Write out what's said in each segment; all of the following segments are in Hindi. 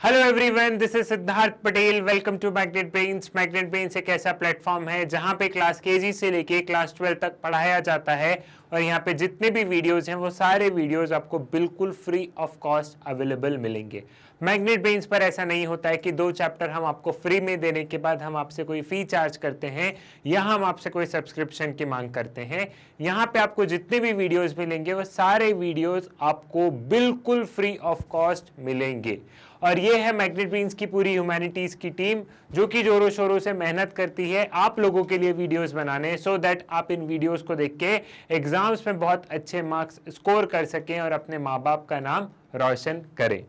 Hello everyone, this is Siddharth Patel. Welcome to magnet brains. Magnet brains एक ऐसा प्लेटफॉर्म है जहां पे क्लास केजी से लेके क्लास 12 तक पढ़ाया जाता है और यहाँ पे जितने भी वीडियोस हैं वो सारे वीडियोस आपको बिल्कुल फ्री ऑफ कॉस्ट अवेलेबल मिलेंगे। मैग्नेट ब्रेन्स पर ऐसा नहीं होता है कि 2 चैप्टर हम आपको फ्री में देने के बाद हम आपसे कोई फी चार्ज करते हैं या हम आपसे कोई सब्सक्रिप्शन की मांग करते हैं। यहाँ पे आपको जितने भी वीडियोस मिलेंगे वो सारे वीडियोस आपको बिल्कुल फ्री ऑफ कॉस्ट मिलेंगे। और ये है मैग्नेट ब्रेन्स की पूरी ह्यूमैनिटीज की टीम जो कि जोरों शोरों से मेहनत करती है आप लोगों के लिए वीडियोस बनाने, सो दैट आप इन वीडियोस को देख के एग्जाम्स में बहुत अच्छे मार्क्स स्कोर कर सकें और अपने माँ बाप का नाम रोशन करें।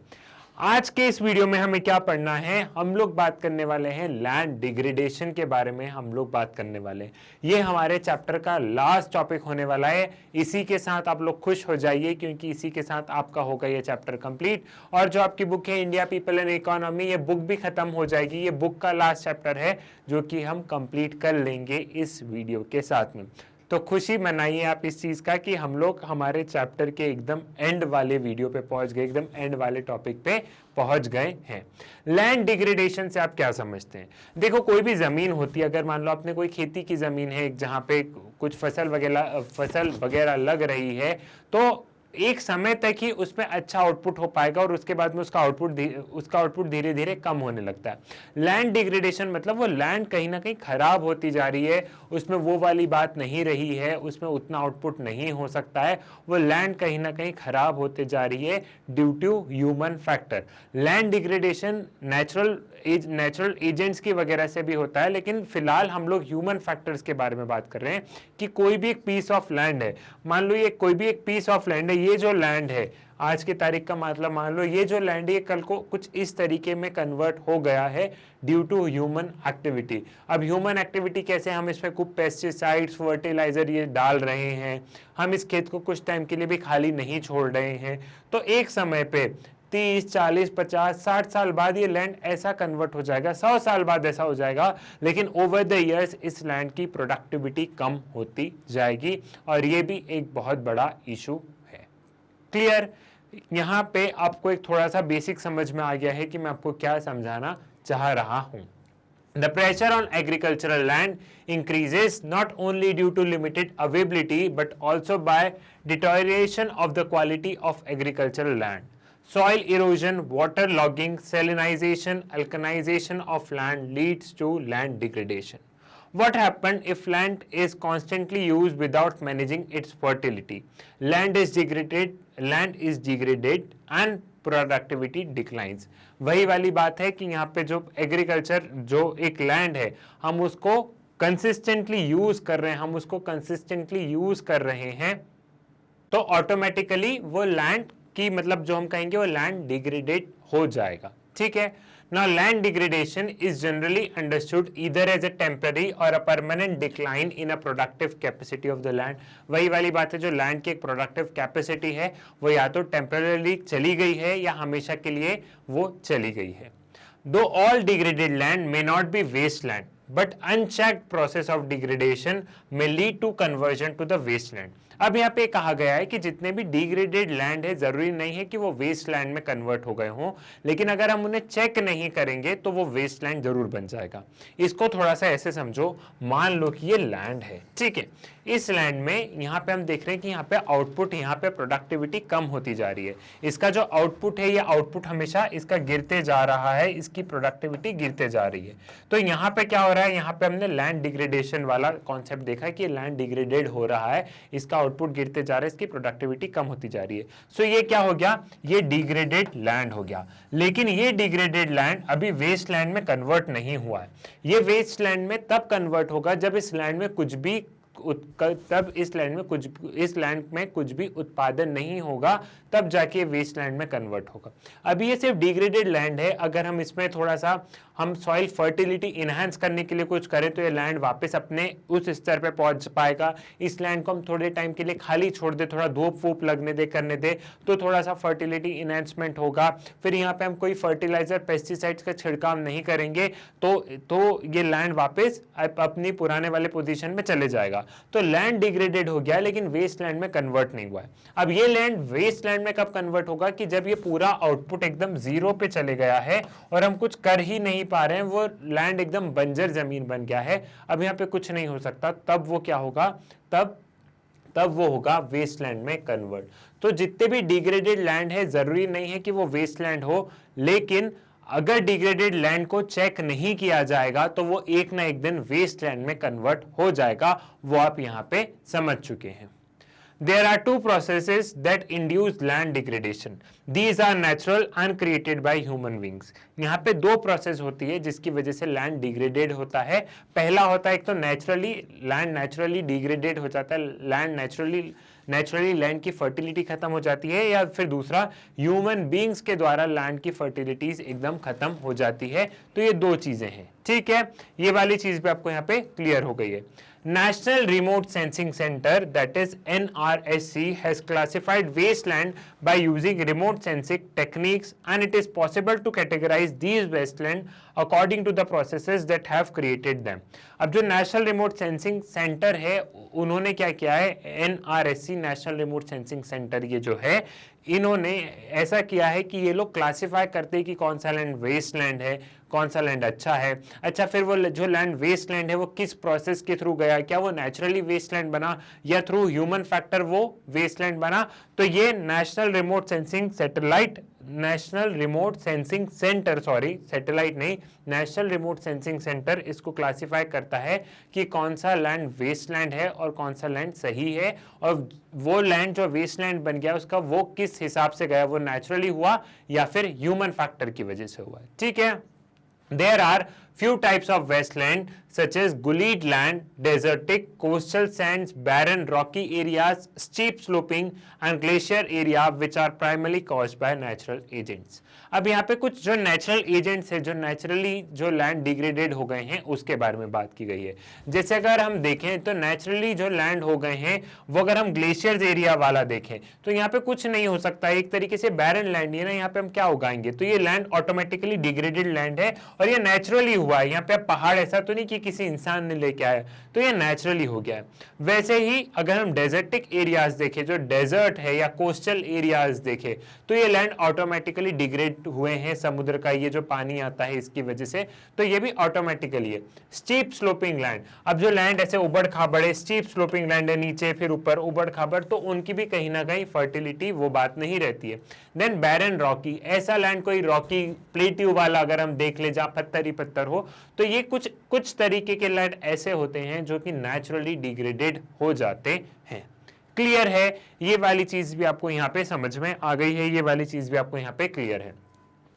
आज के इस वीडियो में हमें क्या पढ़ना है, हम लोग बात करने वाले हैं लैंड डिग्रेडेशन के बारे में। हम लोग बात करने वाले हैं, ये हमारे चैप्टर का लास्ट टॉपिक होने वाला है। इसी के साथ आप लोग खुश हो जाइए क्योंकि इसी के साथ आपका होगा ये चैप्टर कंप्लीट। और जो आपकी बुक है इंडिया पीपल एंड इकोनॉमी, ये बुक भी खत्म हो जाएगी। ये बुक का लास्ट चैप्टर है जो कि हम कंप्लीट कर लेंगे इस वीडियो के साथ में। तो खुशी मनाइए आप इस चीज का कि हम लोग हमारे चैप्टर के एकदम एंड वाले वीडियो पे पहुंच गए, एकदम एंड वाले टॉपिक पे पहुंच गए हैं। लैंड डिग्रेडेशन से आप क्या समझते हैं? देखो, कोई भी जमीन होती है, अगर मान लो आपने कोई खेती की जमीन है जहां पे कुछ फसल वगैरह लग रही है, तो एक समय तक ही उसमें अच्छा आउटपुट हो पाएगा और उसके बाद में उसका आउटपुट धीरे धीरे कम होने लगता है। लैंड डिग्रेडेशन मतलब वो लैंड कहीं ना कहीं खराब होती जा रही है, उसमें वो वाली बात नहीं रही है, उसमें उतना आउटपुट नहीं हो सकता है, वो लैंड कहीं ना कहीं खराब होते जा रही है due to human factor. Land degradation natural agents की वगैरह से भी होता है, लेकिन फिलहाल हम लोग ह्यूमन फैक्टर्स के बारे में बात कर रहे हैं कि कोई भी एक पीस ऑफ लैंड है, मान लो ये कोई भी एक पीस ऑफ लैंड है, ये जो लैंड है आज की तारीख का मतलब मान लो ये जो लैंड है कल को कुछ इस तरीके में कन्वर्ट हो गया है ड्यू टू ह्यूमन एक्टिविटी। अब ह्यूमन एक्टिविटी कैसे, हम इसमें कुछ पेस्टिसाइड्स फर्टिलाइजर ये डाल रहे हैं, हम इस खेत को कुछ टाइम के लिए भी खाली नहीं छोड़ रहे हैं, तो एक समय पे 30, 40, 50, 60 साल बाद ये लैंड ऐसा कन्वर्ट हो जाएगा, 100 साल बाद ऐसा हो जाएगा, लेकिन ओवर द इयर्स इस लैंड की प्रोडक्टिविटी कम होती जाएगी और ये भी एक बहुत बड़ा इशू है। क्लियर? यहां पे आपको एक थोड़ा सा बेसिक समझ में आ गया है कि मैं आपको क्या समझाना चाह रहा हूं। The pressure on agricultural land increases not only due to limited availability but also by deterioration of the quality of agricultural land. Soil erosion, water logging, salinization, alkalinization of land leads to land degradation. What happens if land is constantly used without managing its fertility? Land is degraded and productivity declines. वही वाली बात है कि यहाँ पे जो एग्रीकल्चर जो एक लैंड है हम उसको कंसिस्टेंटली यूज कर रहे हैं तो ऑटोमेटिकली वो लैंड की मतलब जो हम कहेंगे वो लैंड डिग्रेडेड हो जाएगा। ठीक है। Now land degradation is generally understood either as a temporary or a permanent decline in a productive capacity of the land। वही वाली बात है, जो लैंड की एक प्रोडक्टिव कैपेसिटी है वो या तो टेम्पररी चली गई है या हमेशा के लिए वो चली गई है। Though all degraded land may not be wasteland, but unchecked process of degradation may lead to conversion to the wasteland। अब यहाँ पे कहा गया है कि जितने भी डिग्रेडेड लैंड है जरूरी नहीं है कि वो वेस्ट लैंड में कन्वर्ट हो गए हों, लेकिन अगर हम उन्हें चेक नहीं करेंगे तो वो वेस्ट लैंड जरूर बन जाएगा। इसको थोड़ा सा ऐसे समझो, मान लो कि ये लैंड है, ठीक है, इस लैंड में यहाँ पे हम देख रहे हैं कि यहाँ पे आउटपुट, यहाँ पे प्रोडक्टिविटी कम होती जा रही है। इसका जो आउटपुट है ये आउटपुट हमेशा इसका गिरते जा रहा है, इसकी प्रोडक्टिविटी गिरते जा रही है। तो यहाँ पे क्या हो रहा है, यहाँ पे हमने लैंड डिग्रेडेशन वाला कॉन्सेप्ट देखा कि लैंड डिग्रेडेड हो रहा है, इसका आउटपुट गिरते जा रहा है, इसकी प्रोडक्टिविटी कम होती जा रही है। सो ये क्या हो गया, ये डिग्रेडेड लैंड हो गया। लेकिन ये डिग्रेडेड लैंड अभी वेस्ट लैंड में कन्वर्ट नहीं हुआ है। ये वेस्ट लैंड में तब कन्वर्ट होगा जब इस लैंड में कुछ भी उत्पादन नहीं होगा, तब जाके वेस्ट लैंड में कन्वर्ट होगा। अभी ये सिर्फ डिग्रेडेड लैंड है, अगर हम इसमें थोड़ा सा हम सॉइल फर्टिलिटी इनहेंस करने के लिए कुछ करें तो ये लैंड वापस अपने उस स्तर पे पहुंच पाएगा। इस लैंड को हम थोड़े टाइम के लिए खाली छोड़ दे, थोड़ा धूप वूप लगने दे, करने दे, तो थोड़ा सा फर्टिलिटी इनहेंसमेंट होगा। फिर यहाँ पे हम कोई फर्टिलाइजर पेस्टिसाइड्स का छिड़काव नहीं करेंगे तो ये लैंड वापस अपनी पुराने वाले पोजीशन में चले जाएगा। होगा। तो लैंड डिग्रेडेड हो गया लेकिन वेस्टलैंड में कन्वर्ट नहीं हुआ है। अब ये लैंड वेस्टलैंड में कब कन्वर्ट होगा कि जब ये पूरा आउटपुट एकदम जीरो पे चले गया है और हम कुछ कर ही नहीं पा रहे हैं, वो लैंड एकदम बंजर जमीन बन गया है, अब यहाँ पे कुछ नहीं हो सकता, तब वो क्या होगा, तब वो होगा वेस्टलैंड में कन्वर्ट। तो जितने भी डिग्रेडेड लैंड है जरूरी नहीं है कि वो वेस्टलैंड हो, लेकिन अगर डिग्रेडेड लैंड को चेक नहीं किया जाएगा तो वो एक ना एक दिन वेस्टलैंड में कन्वर्ट हो जाएगा, वो आप यहां पे समझ चुके हैं। There are two processes that induce land degradation. These are natural and created by human beings. यहाँ पे दो प्रोसेस होती है जिसकी वजह से लैंड डिग्रेडेड होता है। पहला होता है एक तो नेचुरली, लैंड नेचुरली डिग्रेडेड हो जाता है, लैंड नेचुरली लैंड की फर्टिलिटी खत्म हो जाती है, या फिर दूसरा ह्यूमन बींग्स के द्वारा लैंड की फर्टिलिटीज एकदम खत्म हो जाती है। तो ये दो चीजें हैं, ठीक है। ये वाली चीज भी आपको यहाँ पे क्लियर हो गई है। National Remote Sensing Center, that is NRSC, has classified wasteland by using remote sensing techniques, and it is possible to categorize these wasteland according to the processes that have created them. अब जो नेशनल रिमोट सेंसिंग सेंटर है उन्होंने क्या किया है, NRSC national remote sensing centre ये जो है, इन्होंने ऐसा किया है कि ये लोग क्लासिफाई करते हैं कि कौन सा लैंड वेस्ट लैंड है, कौन सा लैंड अच्छा है। अच्छा, फिर वो जो लैंड वेस्ट लैंड है वो किस प्रोसेस के थ्रू गया, क्या वो नेचुरली वेस्ट लैंड बना या थ्रू ह्यूमन फैक्टर वो वेस्ट लैंड बना। तो ये national remote sensing centre, sorry satellite नहीं, नेशनल रिमोट सेंसिंग सेंटर इसको क्लासिफाई करता है कि कौन सा लैंड वेस्ट लैंड है और कौन सा लैंड सही है, और वो लैंड जो वेस्ट लैंड बन गया उसका वो किस हिसाब से गया, वो नेचुरली हुआ या फिर ह्यूमन फैक्टर की वजह से हुआ, ठीक है। There are few types of wasteland such as gullied land, desertic, coastal sands, barren, rocky areas, steep sloping and glacier area which are primarily caused by natural agents. अब यहाँ पे कुछ जो नेचुरल एजेंट्स है, जो नेचुरली जो लैंड डिग्रेडेड हो गए हैं उसके बारे में बात की गई है। जैसे अगर हम देखें तो नेचुरली जो लैंड हो गए हैं वो अगर हम ग्लेशियर्स एरिया वाला देखें तो यहाँ पे कुछ नहीं हो सकता, एक तरीके से बैरन लैंड है ना, यहाँ पे हम क्या उगाएंगे, तो ये लैंड ऑटोमेटिकली डिग्रेडेड लैंड है और ये नेचुरली हुआ है। यहाँ पे पहाड़ ऐसा तो नहीं कि किसी इंसान ने लेके आया, तो ये नेचुरली हो गया है। वैसे ही अगर हम डेजर्टिक एरियाज देखें, जो डेजर्ट है या कोस्टल एरियाज देखें, तो ये लैंड ऑटोमेटिकली डिग्रेड हुए हैं, समुद्र का ये जो पानी आता है इसकी वजह से, तो ये भी ऑटोमेटिकली है। स्टीप स्लोपिंग लैंड, अब जो लैंड ऐसे उबड़ खाबड़ है, स्टीप स्लोपिंग लैंड है, नीचे फिर ऊपर उबड़ खाबड़, तो उनकी भी कहीं ना कहीं फर्टिलिटी वो बात नहीं रहती है। देन बैरन रॉकी, ऐसा लैंड कोई रॉकी प्लेट्यू वाला अगर हम देख ले जहां पत्थर ही पत्थर हो, तो ये कुछ तरीके के लैंड ऐसे होते हैं जो कि नेचुरली डिग्रेडेड हो जाते हैं। क्लियर है, ये वाली चीज भी आपको यहाँ पे समझ में आ गई है, ये वाली चीज भी आपको यहाँ पे क्लियर है।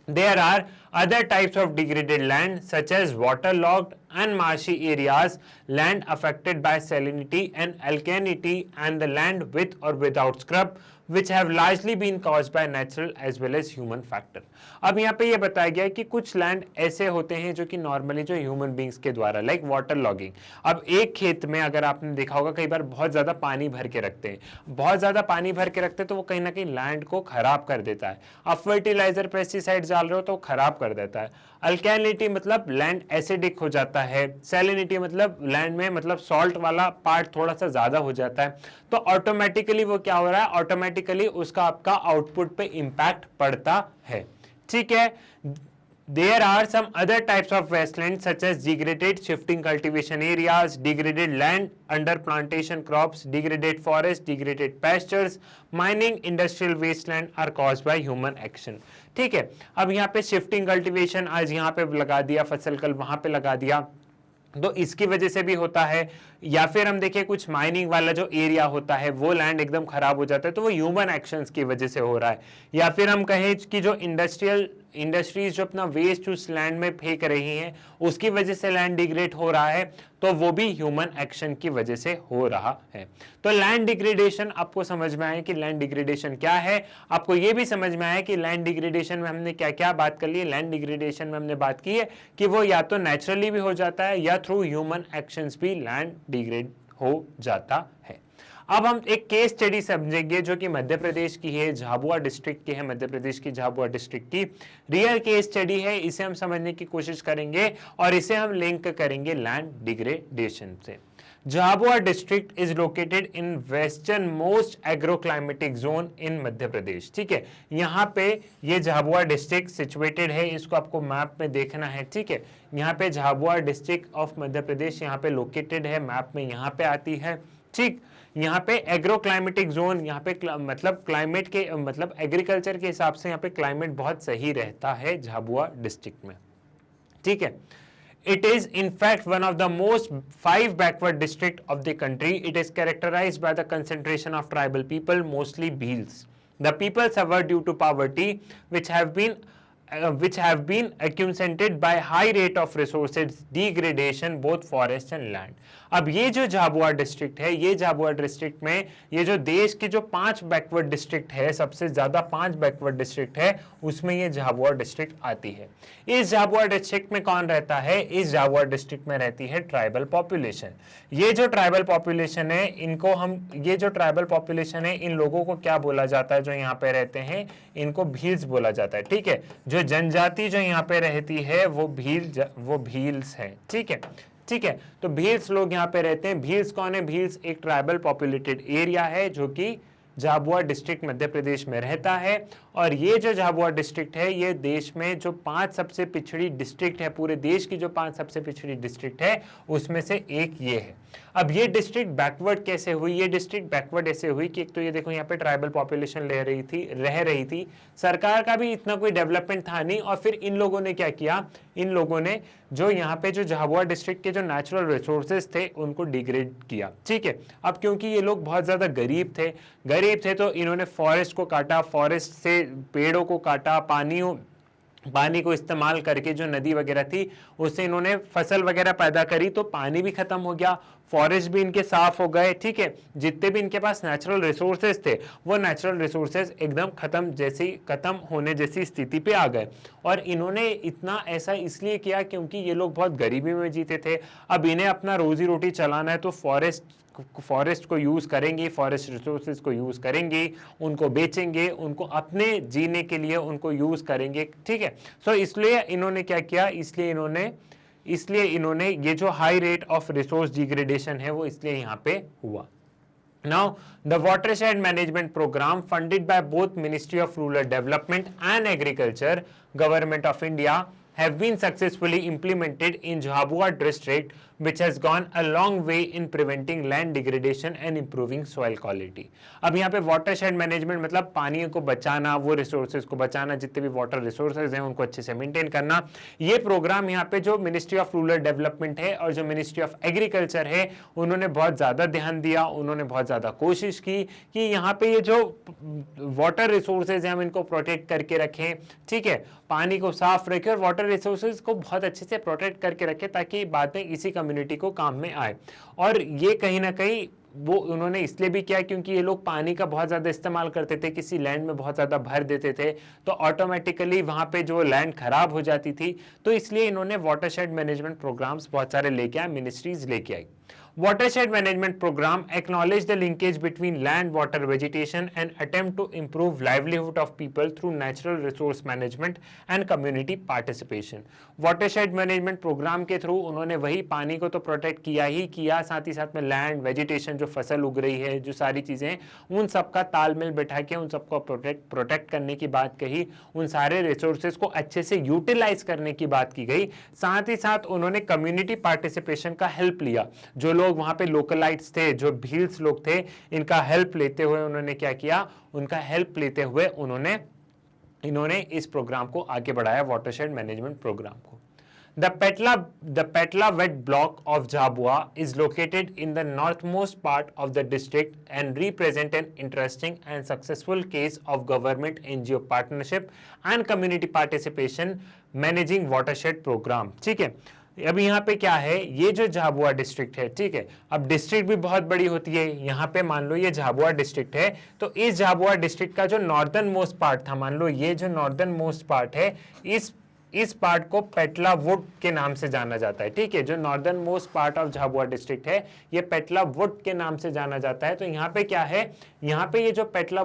There are other types of degraded land such as waterlogged and marshy areas, land affected by salinity and alkalinity, and the land with or without scrub, which have largely been caused by natural as well as human factor. अब यहाँ पे ये बताया गया है कि कुछ लैंड ऐसे होते हैं जो कि नॉर्मली जो ह्यूमन बींग्स के द्वारा, लाइक वाटर लॉगिंग। अब एक खेत में अगर आपने देखा होगा कई बार बहुत ज्यादा पानी भर के रखते हैं, बहुत ज्यादा पानी भर के रखते हैं तो वो कहीं ना कहीं लैंड को खराब कर देता है। आप फर्टिलाइजर पेस्टिसाइड डाल रहे हो तो वो खराब कर देता है। अल्कैलिनिटी मतलब लैंड एसिडिक हो जाता है, सैलिनिटी मतलब लैंड में मतलब सॉल्ट वाला पार्ट थोड़ा सा ज्यादा हो जाता है, तो ऑटोमेटिकली वो क्या हो रहा है, ऑटोमेटिकली उसका आपका आउटपुट पे इंपैक्ट पड़ता है, ठीक है। There are some other types of wasteland such as degraded shifting cultivation areas, degraded land under plantation crops, degraded forest, degraded pastures, mining, industrial wasteland are caused by human action. ठीक है, अब यहाँ पे शिफ्टिंग कल्टीवेशन आज यहाँ पे लगा दिया फसल, कल वहां पे लगा दिया, तो इसकी वजह से भी होता है। या फिर हम देखें कुछ माइनिंग वाला जो एरिया होता है वो लैंड एकदम खराब हो जाता है, तो वो ह्यूमन एक्शंस की वजह से हो रहा है। या फिर हम कहें कि जो इंडस्ट्रीज जो अपना वेस्ट उस लैंड में फेंक रही हैं उसकी वजह से लैंड डिग्रेड हो रहा है, तो वो भी ह्यूमन एक्शन की वजह से हो रहा है। तो लैंड डिग्रेडेशन आपको समझ में आया कि लैंड डिग्रेडेशन क्या है, आपको ये भी समझ में आया कि लैंड डिग्रेडेशन में हमने क्या क्या बात कर ली है। लैंड डिग्रेडेशन में हमने बात की है कि वो या तो नेचुरली भी हो जाता है या थ्रू ह्यूमन एक्शंस भी लैंड डिग्रेड हो जाता है। अब हम एक केस स्टडी समझेंगे जो कि मध्य प्रदेश की है, झाबुआ डिस्ट्रिक्ट की है, मध्य प्रदेश की झाबुआ डिस्ट्रिक्ट की रियल केस स्टडी है। इसे हम समझने की कोशिश करेंगे और इसे हम लिंक करेंगे लैंड डिग्रेडेशन से। Jhabua district is located in western most agroclimatic zone in Madhya Pradesh. ठीक है, यहाँ पे ये झाबुआ डिस्ट्रिक्ट सिचुएटेड है, इसको आपको मैप में देखना है। ठीक है, यहाँ पे झाबुआ डिस्ट्रिक्ट ऑफ मध्य प्रदेश यहाँ पे लोकेटेड है, मैप में यहाँ पे आती है। ठीक, यहाँ पे एग्रो क्लाइमेटिक जोन, यहाँ पे मतलब क्लाइमेट के मतलब एग्रीकल्चर के हिसाब से यहाँ पे क्लाइमेट बहुत सही रहता है झाबुआ डिस्ट्रिक्ट में। ठीक है, it is in fact one of the most 5 backward district of the country. It is characterized by the concentration of tribal people, mostly Bhils. The people suffer due to poverty, which have been accumulated by high rate of resources degradation, both forest and land. अब ये जो झाबुआ डिस्ट्रिक्ट है, ये झाबुआ डिस्ट्रिक्ट में ये जो देश की जो 5 बैकवर्ड डिस्ट्रिक्ट है, सबसे ज्यादा 5 बैकवर्ड डिस्ट्रिक्ट है, उसमें ये झाबुआ डिस्ट्रिक्ट आती है। इस झाबुआ डिस्ट्रिक्ट में कौन रहता है? इस झाबुआ डिस्ट्रिक्ट में रहती है ट्राइबल पॉपुलेशन। ये जो ट्राइबल पॉपुलेशन है, इनको ये जो ट्राइबल पॉपुलेशन है, इन लोगों को क्या बोला जाता है? जो यहाँ पे रहते हैं, इनको भील्स बोला जाता है। ठीक है, जो जनजाति जो यहाँ पे रहती है वो भील्स है। ठीक है, ठीक है, तो भील्स लोग यहाँ पे रहते हैं। भील्स कौन है? भील्स एक ट्राइबल पॉपुलेटेड एरिया है जो कि झाबुआ डिस्ट्रिक्ट मध्य प्रदेश में रहता है। और ये जो झाबुआ डिस्ट्रिक्ट है, ये देश में जो 5 सबसे पिछड़ी डिस्ट्रिक्ट है, पूरे देश की जो 5 सबसे पिछड़ी डिस्ट्रिक्ट है, उसमें से एक ये है। अब ये डिस्ट्रिक्ट बैकवर्ड कैसे हुई? ये डिस्ट्रिक्ट बैकवर्ड ऐसे हुई कि एक तो ये देखो यहाँ पे ट्राइबल पॉपुलेशन रह रही थी, सरकार का भी इतना कोई डेवलपमेंट था नहीं, और फिर इन लोगों ने क्या किया? इन लोगों ने जो यहाँ पे जो झाबुआ डिस्ट्रिक्ट के जो नेचुरल रिसोर्सेज थे, उनको डिग्रेड किया। ठीक है, अब क्योंकि ये लोग बहुत ज्यादा गरीब थे तो इन्होंने फॉरेस्ट को काटा, फॉरेस्ट से पेड़ों को काटा, पानी को इस्तेमाल करके जो नदी वगैरह थी उससे इन्होंने फसल वगैरह पैदा करी, तो पानी भी खत्म हो गया, फॉरेस्ट भी इनके साफ हो गए। ठीक है, जितने भी इनके पास नेचुरल रिसोर्सेज थे, वो नेचुरल रिसोर्सेज एकदम खत्म होने जैसी स्थिति पे आ गए। और इन्होंने इतना ऐसा इसलिए किया क्योंकि ये लोग बहुत गरीबी में जीते थे। अब इन्हें अपना रोजी रोटी चलाना है, तो फॉरेस्ट को यूज करेंगे, फॉरेस्ट रिसोर्सेज को यूज करेंगे, उनको बेचेंगे, उनको अपने जीने के लिए उनको यूज करेंगे। ठीक है, सो इसलिए इन्होंने क्या किया? इसलिए इन्होंने ये जो high rate of resource degradation है, वो इसलिए यहाँ पे हुआ। Now, the watershed management program funded by both Ministry of Rural Development and Agriculture, Government of India, have been successfully implemented in Jhabua district, which has gone a long way in preventing land degradation and improving soil quality. अब यहाँ पे watershed management मतलब पानी को बचाना, वो रिसोर्सेज को बचाना, जितने भी वाटर रिसोर्सेज हैं उनको अच्छे से मेंटेन करना। ये प्रोग्राम यहाँ पे जो मिनिस्ट्री ऑफ रूरल डेवलपमेंट है और जो मिनिस्ट्री ऑफ एग्रीकल्चर है, उन्होंने बहुत ज़्यादा ध्यान दिया, उन्होंने बहुत ज़्यादा कोशिश की कि यहाँ पे ये जो वाटर रिसोर्सेज हैं हम इनको प्रोटेक्ट करके रखें। ठीक है, पानी को साफ रखें और वाटर रिसोर्सेज को बहुत अच्छे से प्रोटेक्ट करके रखें, ताकि बाद में इसी कम्युनिटी को काम में आए। और ये कहीं ना कहीं वो उन्होंने इसलिए भी किया क्योंकि ये लोग पानी का बहुत ज़्यादा इस्तेमाल करते थे, किसी लैंड में बहुत ज़्यादा भर देते थे, तो ऑटोमेटिकली वहाँ पे जो लैंड खराब हो जाती थी। तो इसलिए इन्होंने वाटरशेड मैनेजमेंट प्रोग्राम्स बहुत सारे लेके आए, मिनिस्ट्रीज लेके आई। Watershed management program acknowledge the linkage between land, water, vegetation and attempt to improve livelihood of people through natural resource management and community participation. Watershed management program के थ्रू उन्होंने वही पानी को तो प्रोटेक्ट किया ही किया, साथ ही साथ में लैंड, वेजिटेशन, जो फसल उग रही है, जो सारी चीजें, उन सबका तालमेल बैठा के उन सबको प्रोटेक्ट करने की बात कही, उन सारे रिसोर्सेज को अच्छे से यूटिलाइज करने की बात की गई। साथ ही साथ उन्होंने कम्युनिटी पार्टिसिपेशन का हेल्प लिया। जो लोग वहां पे लोकलाइट्स थे, जो भील्स लोग थे, इनका हेल्प लेते हुए उन्होंने क्या किया? उनका हेल्प लेते हुए इन्होंने इस प्रोग्राम को आगे बढ़ाया, वाटरशेड मैनेजमेंट प्रोग्राम को। The Petla wet block of Jhabua is located in the northmost part of the district and represent an interesting and successful case of government NGO partnership and community participation managing watershed program. ठीक है, अब यहाँ पे क्या है? ये जो झाबुआ डिस्ट्रिक्ट है, ठीक है, अब डिस्ट्रिक्ट भी बहुत बड़ी होती है। यहाँ पे मान लो ये झाबुआ डिस्ट्रिक्ट है, तो इस झाबुआ डिस्ट्रिक्ट का जो नॉर्दर्न मोस्ट पार्ट था, मान लो ये जो नॉर्दर्न मोस्ट पार्ट है, इस पार्ट को पेटला वुड के नाम से जाना जाता है। ठीक है, जो northern most part of Jhabua district है, ये पेटला वुड के नाम से जाना जाता है। तो यहाँ पे क्या है? यहाँ पे ये जो पेटला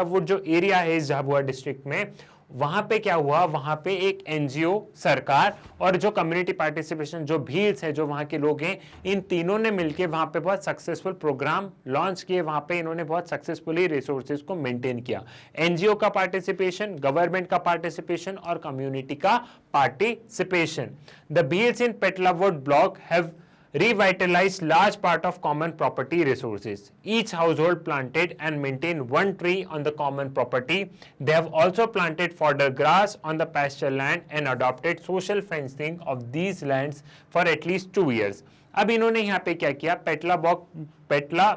वुड जो एरिया है इस झाबुआ डिस्ट्रिक्ट में, वहां पे क्या हुआ, वहां पे एक एनजीओ, सरकार और जो कम्युनिटी पार्टिसिपेशन, जो भील्स है, जो वहां के लोग हैं, इन तीनों ने मिलकर वहां पे बहुत सक्सेसफुल प्रोग्राम लॉन्च किए। वहां पे इन्होंने बहुत सक्सेसफुली रिसोर्सेज को मेंटेन किया। एनजीओ का पार्टिसिपेशन, गवर्नमेंट का पार्टिसिपेशन और कम्युनिटी का participation. The Bhils in Petlawad block have revitalized large part of common property resources. Each household planted and maintained one tree on the common property. They have also planted fodder grass on the pasture land and adopted social fencing of these lands for at least 2 years. अब इन्होंने यहाँ पे क्या किया, पेटला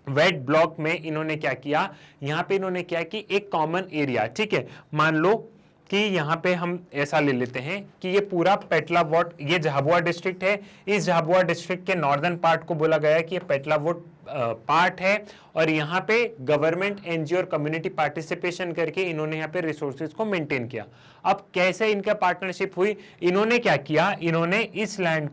वेट ब्लॉक में इन्होंने क्या किया, यहाँ पे इन्होंने क्या कि एक कॉमन एरिया, ठीक है, मान लो कि यहाँ पे हम ऐसा ले लेते हैं कि ये पूरा पेटलावुड, ये झाबुआ डिस्ट्रिक्ट है, इस झाबुआ डिस्ट्रिक्ट के नॉर्दर्न पार्ट को बोला गया है कि ये पेटलावुड पार्ट है, और यहाँ पे गवर्नमेंट, एनजीओ और कम्युनिटी पार्टिसिपेशन करके इन्होंने यहाँ पे रिसोर्सेज को मेंटेन किया। अब कैसे इनका पार्टनरशिप हुई, इन्होंने क्या किया, इन्होंने इस लैंड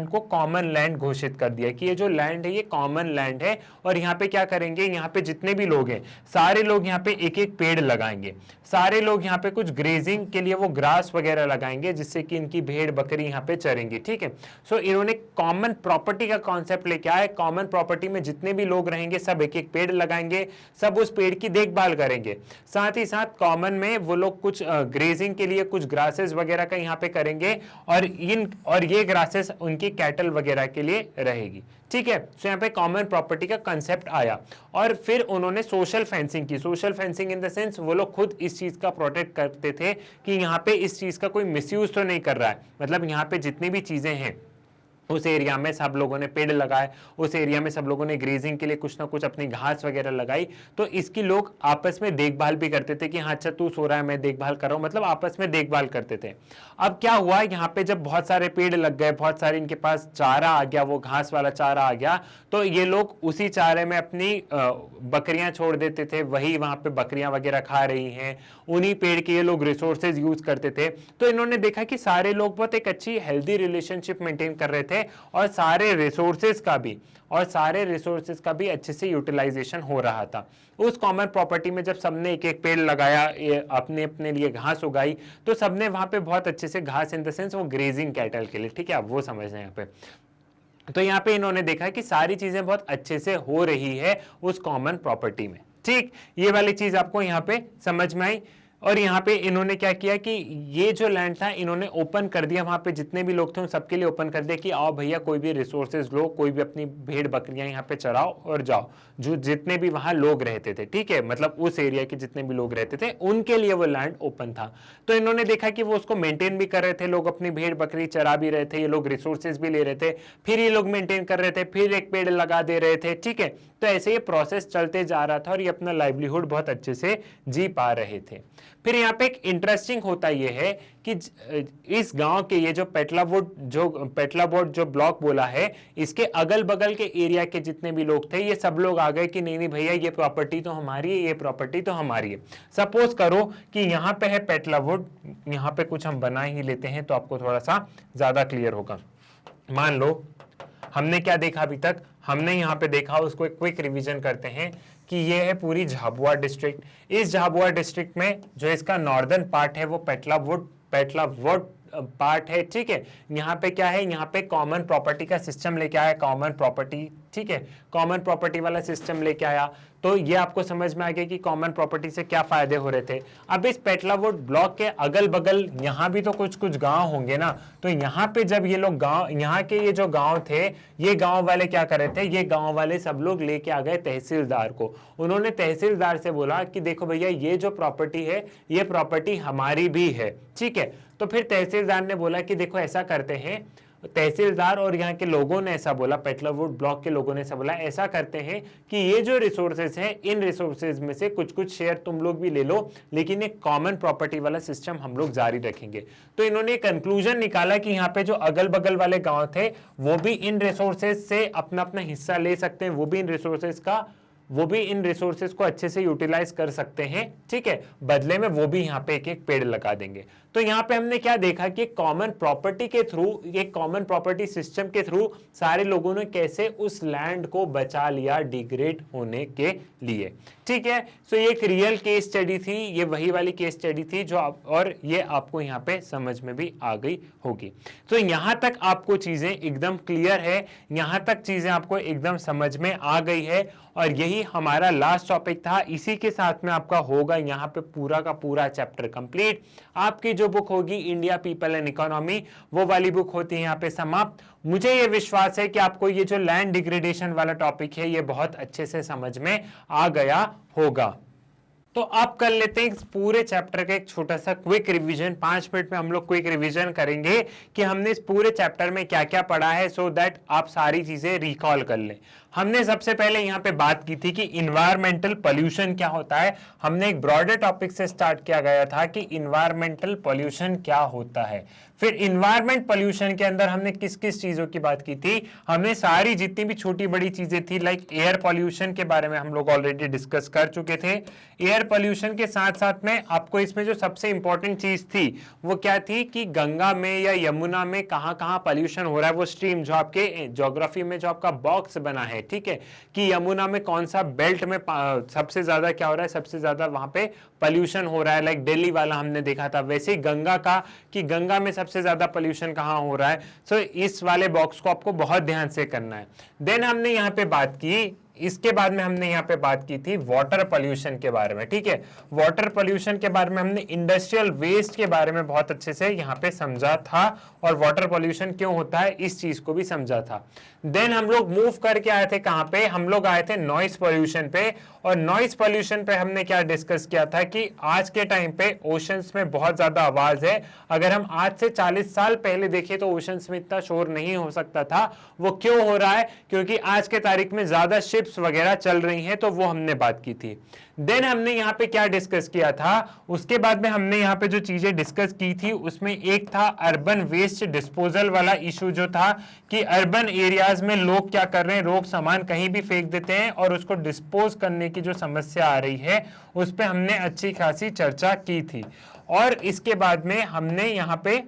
को कॉमन लैंड घोषित कर दिया कि ये जो लैंड है ये कॉमन लैंड है, और यहाँ पे क्या करेंगे, यहाँ पे जितने भी लोग हैं सारे लोग यहाँ पे एक एक पेड़ लगाएंगे, सारे लोग यहाँ पे कुछ ग्रेजिंग के लिए वो ग्रास वगैरह लगाएंगे जिससे कि इनकी भेड़ बकरी यहाँ पे चरेंगी, ठीक है। सो इन्होंने कॉमन प्रॉपर्टी का कॉन्सेप्ट लेके आए। कॉमन प्रॉपर्टी में जितने भी लोग रहेंगे सब एक एक पेड़ लगाएंगे, सब उस पेड़ की देखभाल करेंगे, साथ ही साथ कॉमन में वो लोग कुछ ग्रेजिंग के लिए कुछ ग्रासेस वगैरह का यहाँ पे करेंगे, और ये ग्रासेस उनकी कैटल वगैरह के लिए रहेगी, ठीक है। सो यहाँ पे कॉमन प्रॉपर्टी का कंसेप्ट आया, और फिर उन्होंने सोशल फेंसिंग की। Social fencing in the sense वो लोग खुद इस चीज का प्रोटेक्ट करते थे कि यहाँ पे इस चीज का कोई मिसयूज तो नहीं कर रहा है, मतलब यहाँ पे जितनी भी चीजें हैं उस एरिया में सब लोगों ने पेड़ लगाए, उस एरिया में सब लोगों ने ग्रेजिंग के लिए कुछ ना कुछ अपनी घास वगैरह लगाई, तो इसकी लोग आपस में देखभाल भी करते थे कि हाँ अच्छा तू सो रहा है मैं देखभाल कर रहा हूं, मतलब आपस में देखभाल करते थे। अब क्या हुआ, यहाँ पे जब बहुत सारे पेड़ लग गए, बहुत सारे इनके पास चारा आ गया, वो घास वाला चारा आ गया, तो ये लोग उसी चारे में अपनी बकरियां छोड़ देते थे, वही वहां पे बकरियां वगैरह खा रही हैं, उन्हीं पेड़ के ये लोग रिसोर्सेज यूज करते थे। तो इन्होंने देखा कि सारे लोग बहुत एक अच्छी हेल्दी रिलेशनशिप मेंटेन कर रहे थे, और सारे रिसोर्सेज का भी अच्छे से यूटिलाइजेशन हो रहा था। उस कॉमन प्रॉपर्टी में जब सबने एक एक पेड़ लगाया, अपने अपने लिए घास उगाई, तो सबने वहां पे बहुत अच्छे से घास इन द सेंस वो ग्रेजिंग कैटल के लिए, ठीक है, आप वो समझ रहे हैं यहाँ पे। तो यहाँ पे इन्होंने देखा कि सारी चीजें बहुत अच्छे से हो रही है उस कॉमन प्रॉपर्टी में, ठीक। ये वाली चीज आपको यहाँ पे समझ में आई। और यहाँ पे इन्होंने क्या किया कि ये जो लैंड था इन्होंने ओपन कर दिया, वहां पे जितने भी लोग थे उन सबके लिए ओपन कर दिया कि आओ भैया कोई भी रिसोर्सेज लो, कोई भी अपनी भेड़ बकरियां यहाँ पे चराओ और जाओ, जो जितने भी वहां लोग रहते थे, ठीक है, मतलब उस एरिया के जितने भी लोग रहते थे उनके लिए वो लैंड ओपन था। तो इन्होंने देखा कि वो उसको मेंटेन भी कर रहे थे, लोग अपनी भेड़ बकरी चरा भी रहे थे, ये लोग रिसोर्सेज भी ले रहे थे, फिर ये लोग मेंटेन कर रहे थे, फिर एक पेड़ लगा दे रहे थे, ठीक है। तो ऐसे ये प्रोसेस चलते जा रहा था और ये अपना लाइवलीहुड बहुत अच्छे से जी पा रहे थे। फिर यहाँ पे एक इंटरेस्टिंग होता ये है कि इस गांव के ये जो पेटलावुड जो ब्लॉक बोला है, इसके अगल बगल के एरिया के जितने भी लोग थे ये सब लोग आ गए कि नहीं नहीं भैया ये प्रॉपर्टी तो हमारी है, ये प्रॉपर्टी तो हमारी है। सपोज करो कि यहाँ पे है पेटलावुड, यहाँ पे कुछ हम बना ही लेते हैं तो आपको थोड़ा सा ज्यादा क्लियर होगा। मान लो हमने क्या देखा अभी तक, हमने यहाँ पे देखा, उसको एक क्विक रिवीजन करते हैं कि ये है पूरी झाबुआ डिस्ट्रिक्ट। इस झाबुआ डिस्ट्रिक्ट में जो इसका नॉर्दर्न पार्ट है वो पेटलावुड पार्ट है, ठीक है। यहाँ पे क्या है, यहाँ पे कॉमन प्रॉपर्टी का सिस्टम लेके आया, कॉमन प्रॉपर्टी, ठीक है, कॉमन प्रॉपर्टी वाला सिस्टम लेके आया। तो ये आपको समझ में आ गया कि कॉमन प्रॉपर्टी से क्या फायदे हो रहे थे। अब इस पेटलावुड ब्लॉक के अगल बगल यहाँ भी तो कुछ कुछ गांव होंगे ना, तो यहाँ पे जब ये लोग गांव, यहाँ के ये जो गांव थे, ये गांव वाले क्या कर रहे थे, ये गांव वाले सब लोग लेके आ गए तहसीलदार को। उन्होंने तहसीलदार से बोला कि देखो भैया ये जो प्रॉपर्टी है ये प्रॉपर्टी हमारी भी है, ठीक है। तो फिर तहसीलदार ने बोला कि देखो ऐसा करते हैं, तहसीलदार और यहाँ के लोगों ने ऐसा बोला, पेटलावुड ब्लॉक के लोगों ने ऐसा बोला, ऐसा करते हैं कि ये जो रिसोर्सेज हैं इन रिसोर्सेज में से कुछ कुछ शेयर तुम लोग भी ले लो, लेकिन एक कॉमन प्रॉपर्टी वाला सिस्टम हम लोग जारी रखेंगे। तो इन्होंने कंक्लूजन निकाला कि यहाँ पे जो अगल बगल वाले गांव थे वो भी इन रिसोर्सेज से अपना अपना हिस्सा ले सकते हैं, वो भी इन रिसोर्सेज को अच्छे से यूटिलाइज कर सकते हैं, ठीक है। बदले में वो भी यहाँ पे एक एक पेड़ लगा देंगे। तो यहाँ पे हमने क्या देखा कि कॉमन प्रॉपर्टी के थ्रू, एक कॉमन प्रॉपर्टी सिस्टम के थ्रू सारे लोगों ने कैसे उस लैंड को बचा लिया डिग्रेड होने के लिए। ठीक है, सो ये एक रियल केस स्टडी थी, ये वही वाली केस स्टडी थी जो और ये आपको यहाँ पे समझ में भी आ गई होगी। तो यहाँ तक आपको चीजें एकदम क्लियर है, यहाँ तक चीजें आपको एकदम समझ में आ गई है, और यही हमारा लास्ट टॉपिक था। इसी के साथ में आपका होगा यहाँ पे पूरा का पूरा चैप्टर कंप्लीट। आपकी जो बुक होगी इंडिया पीपल एंड इकोनॉमी, वो वाली बुक होती है यहाँ पे समाप्त। मुझे ये विश्वास है कि आपको ये जो लैंड डिग्रेडेशन वाला टॉपिक है ये बहुत अच्छे से समझ में आ गया होगा। तो आप कर लेते हैं इस पूरे चैप्टर का एक छोटा सा क्विक रिवीजन। 5 मिनट में हम लोग क्विक रिवीजन करेंगे कि हमने इस पूरे चैप्टर में क्या क्या पढ़ा है, सो दैट आप सारी चीजें रिकॉल कर लें। हमने सबसे पहले यहाँ पे बात की थी कि इन्वायरमेंटल पोल्यूशन क्या होता है। हमने एक ब्रॉडर टॉपिक से स्टार्ट किया गया था कि इन्वायरमेंटल पोल्यूशन क्या होता है। फिर इन्वायरमेंट पोल्यूशन के अंदर हमने किस किस चीजों की बात की थी, हमने सारी जितनी भी छोटी बड़ी चीजें थी, लाइक एयर पोल्यूशन के बारे में हम लोग ऑलरेडी डिस्कस कर चुके थे। एयर पोल्यूशन के साथ साथ में आपको इसमें जो सबसे इंपॉर्टेंट चीज थी वो क्या थी कि गंगा में या यमुना में कहां कहां पोल्यूशन हो रहा है, वो स्ट्रीम जो आपके ज्योग्राफी में जो आपका बॉक्स बना है, ठीक है, कि यमुना में कौन सा बेल्ट में सबसे ज्यादा क्या हो रहा है, सबसे ज्यादा वहां पे पोल्यूशन हो रहा है, लाइक दिल्ली वाला हमने देखा था। वैसे ही गंगा का, कि गंगा में सबसे ज्यादा पोल्यूशन कहां हो रहा है, सो इस वाले बॉक्स को आपको बहुत ध्यान से करना है। देन हमने यहाँ पे बात की, इसके बाद में हमने यहाँ पे बात की थी वाटर पोल्यूशन के बारे में। ठीक है, वाटर पोल्यूशन के बारे में हमने इंडस्ट्रियल वेस्ट के बारे में बहुत अच्छे से यहाँ पे समझा था, और वाटर पोल्यूशन क्यों होता है इस चीज को भी समझा था। देन हम लोग मूव करके आए थे कहाँ पे, हम लोग आए थे नॉइस पोल्यूशन पे। और नॉइस पोल्यूशन पे हमने क्या डिस्कस किया था कि आज के टाइम पे ओशंस में बहुत ज्यादा आवाज है। अगर हम आज से 40 साल पहले देखें तो ओशंस में इतना शोर नहीं हो सकता था। वो क्यों हो रहा है, क्योंकि आज के तारीख में ज्यादा शिप्स वगैरह चल रही हैं, तो वो हमने बात की थी। देन हमने यहाँ पे क्या डिस्कस किया था, उसके बाद में हमने यहाँ पे जो चीजें डिस्कस की थी उसमें एक था अर्बन वेस्ट डिस्पोजल वाला इशू, जो था कि अर्बन एरियाज में लोग क्या कर रहे हैं, लोग सामान कहीं भी फेंक देते हैं और उसको डिस्पोज करने की जो समस्या आ रही है उस पे हमने अच्छी खासी चर्चा की थी। और इसके बाद में हमने यहाँ पे,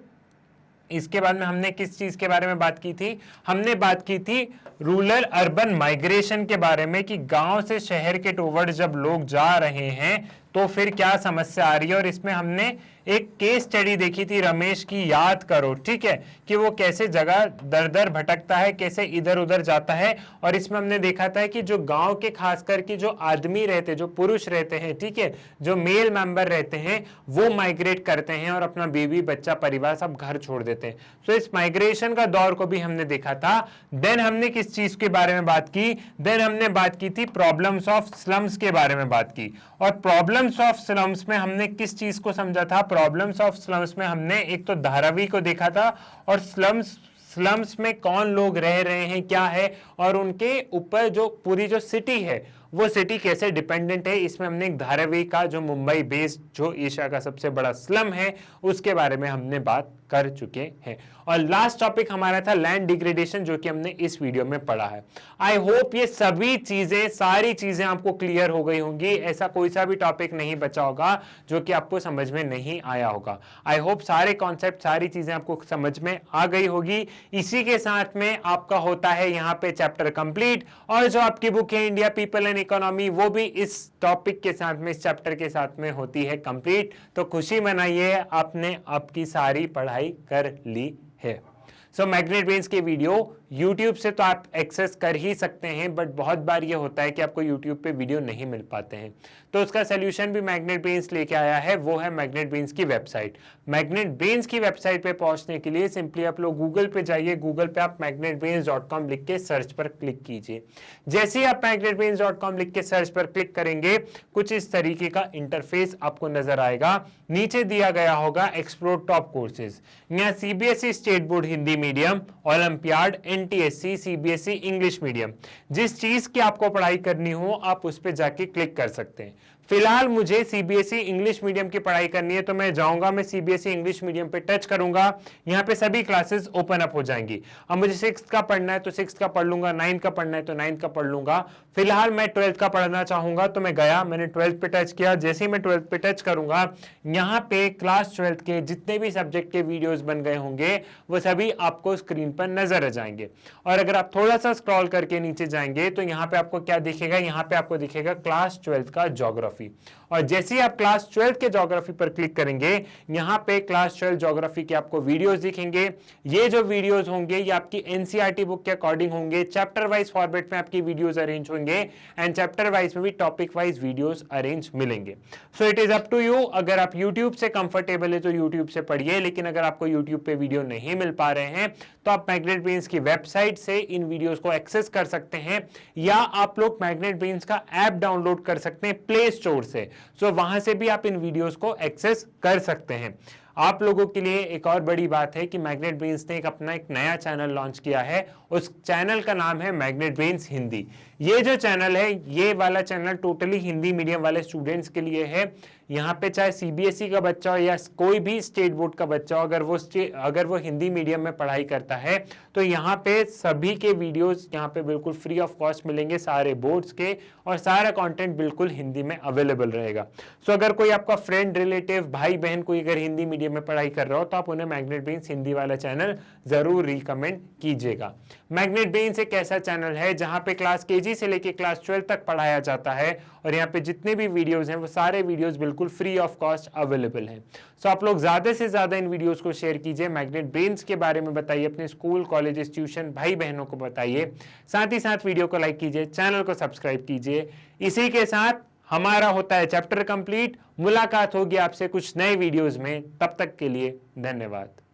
इसके बाद में हमने किस चीज के बारे में बात की थी, हमने बात की थी रूरल अर्बन माइग्रेशन के बारे में, कि गांव से शहर के टुवर्ड जब लोग जा रहे हैं तो फिर क्या समस्या आ रही है। और इसमें हमने एक केस स्टडी देखी थी रमेश की, याद करो, ठीक है, कि वो कैसे जगह दर दर भटकता है, कैसे इधर उधर जाता है। और इसमें हमने देखा था कि जो गांव के खास करके जो आदमी रहते, जो पुरुष रहते हैं, ठीक है, जो मेल मेंबर रहते हैं, वो माइग्रेट करते हैं और अपना बीवी बच्चा परिवार सब घर छोड़ देते हैं। तो इस माइग्रेशन का दौर को भी हमने देखा था। देन हमने किस चीज के बारे में बात की, देन हमने बात की थी प्रॉब्लम्स ऑफ स्लम्स के बारे में बात की। और प्रॉब्लम्स ऑफ स्लम्स में हमने किस चीज को समझा था, प्रॉब्लम्स ऑफ स्लम्स में हमने एक तो धारावी को देखा था, और स्लम्स में कौन लोग रह रहे हैं, क्या है, और उनके ऊपर जो पूरी जो सिटी है वो सिटी कैसे डिपेंडेंट है। इसमें हमने एक धारावी का, जो मुंबई बेस्ड जो एशिया का सबसे बड़ा स्लम है, उसके बारे में हमने बात कर चुके हैं। और लास्ट टॉपिक हमारा था लैंड डिग्रेडेशन, जो कि हमने इस वीडियो में पढ़ा है। आई होप ये सभी चीजें, सारी चीजें आपको क्लियर हो गई होंगी। ऐसा कोई सा भी टॉपिक नहीं बचा होगा जो कि आपको समझ में नहीं आया होगा। आई होप सारे कॉन्सेप्ट, सारी चीजें आपको समझ में आ गई होगी। इसी के साथ में आपका होता है यहाँ पे चैप्टर कंप्लीट, और जो आपकी बुक है इंडिया पीपल एंड इकोनॉमी, वो भी इस टॉपिक के साथ में, इस चैप्टर के साथ में होती है कंप्लीट। तो खुशी मनाइए, आपने आपकी सारी पढ़ाई कर ली है। सो मैग्नेट ब्रेन्स के वीडियो YouTube से तो आप एक्सेस कर ही सकते हैं, बट बहुत बार ये होता है कि आपको YouTube पे वीडियो नहीं मिल पाते हैं। तो उसका सोल्यूशन भी मैग्नेट ब्रेन्स लेके आया है, वो है मैग्नेट ब्रेन्स की वेबसाइट। मैग्नेट ब्रेन्स की वेबसाइट पे पहुंचने के लिए सिंपली आप लोग गूगल पे जाइए, गूगल पे आप magnetbrains.com लिख के सर्च पर क्लिक कीजिए। जैसे ही आप magnetbrains.com लिख के सर्च पर क्लिक करेंगे, कुछ इस तरीके का इंटरफेस आपको नजर आएगा। नीचे दिया गया होगा एक्सप्लोर टॉप कोर्सेज, यहाँ CBSE state board Hindi medium, olympiad, NTSC, CBSE English medium, जिस चीज की आपको पढ़ाई करनी हो आप उस पर जाके क्लिक कर सकते हैं। फिलहाल मुझे सीबीएसई इंग्लिश मीडियम की पढ़ाई करनी है, तो मैं जाऊंगा, मैं सीबीएसई इंग्लिश मीडियम पे टच करूंगा, यहाँ पे सभी क्लासेस ओपन अप हो जाएंगी। अब मुझे 6th का पढ़ना है तो 6th का पढ़ लूंगा, 9th का पढ़ना है तो 9th का पढ़ लूंगा। फिलहाल मैं 12th का पढ़ना चाहूंगा, तो मैं गया, मैंने 12th पे टच किया। जैसे ही मैं 12th पे टच करूंगा, यहाँ पे क्लास 12th के जितने भी सब्जेक्ट के वीडियोस बन गए होंगे वो सभी आपको स्क्रीन पर नजर आ जाएंगे। और अगर आप थोड़ा सा स्क्रॉल करके नीचे जाएंगे तो यहाँ पे आपको क्या दिखेगा, यहाँ पे आपको दिखेगा क्लास 12th का ज्योग्राफी। और जैसे ही आप क्लास 12th के ज्योग्राफी पर क्लिक करेंगे, यहाँ पे क्लास 12 ज्योग्राफी के आपको वीडियोस दिखेंगे। ये जो वीडियोस होंगे ये आपकी एनसीईआरटी बुक के अकॉर्डिंग होंगे, चैप्टर वाइज फॉर्मेट में आपकी वीडियोस अरेंज होंगे एंड चैप्टर वाइज में भी टॉपिक वाइज वीडियोस अरेंज मिलेंगे। So it is up to you, अगर आप यूट्यूब से कंफर्टेबल है तो यूट्यूब से पढ़िए, लेकिन अगर आपको यूट्यूब पे वीडियो नहीं मिल पा रहे हैं तो आप मैग्नेट ब्रेन्स की वेबसाइट से इन वीडियोस को एक्सेस कर सकते हैं, या आप लोग मैग्नेट ब्रेन्स का ऐप डाउनलोड कर सकते हैं प्ले स्टोर से। सो वहां से भी आप इन वीडियोस को एक्सेस कर सकते हैं। आप लोगों के लिए एक और बड़ी बात है कि मैग्नेट ब्रेन्स ने अपना एक नया चैनल लॉन्च किया है, उस चैनल का नाम है मैग्नेट ब्रेन्स हिंदी। ये जो चैनल है, ये वाला चैनल टोटली हिंदी मीडियम वाले स्टूडेंट्स के लिए है। यहाँ पे चाहे सीबीएसई का बच्चा हो या कोई भी स्टेट बोर्ड का बच्चा हो, अगर वो हिंदी मीडियम में पढ़ाई करता है तो यहाँ पे सभी के वीडियोस यहाँ पे बिल्कुल फ्री ऑफ कॉस्ट मिलेंगे सारे बोर्ड्स के, और सारा कंटेंट बिल्कुल हिंदी में अवेलेबल रहेगा। सो अगर कोई आपका फ्रेंड, रिलेटिव, भाई बहन कोई अगर हिंदी मीडियम में पढ़ाई कर रहा हो तो आप उन्हें मैग्नेट ब्रेन्स हिंदी वाला चैनल जरूर रिकमेंड कीजिएगा। मैग्नेट ब्रेन्स एक ऐसा चैनल है जहाँ पे क्लास केजी से लेके क्लास 12 तक पढ़ाया जाता है, और यहाँ पे जितने भी वीडियोस हैं वो सारे वीडियोस बिल्कुल फ्री ऑफ कॉस्ट अवेलेबल हैं। सो आप लोग ज्यादा से ज्यादा इन वीडियोस को शेयर कीजिए, मैग्नेट ब्रेन्स के बारे में बताइए, अपने स्कूल, कॉलेज, ट्यूशन भाई बहनों को बताइए। साथ ही साथ वीडियो को लाइक कीजिए, चैनल को सब्सक्राइब कीजिए। इसी के साथ हमारा होता है चैप्टर कंप्लीट। मुलाकात होगी आपसे कुछ नए वीडियोस में, तब तक के लिए धन्यवाद।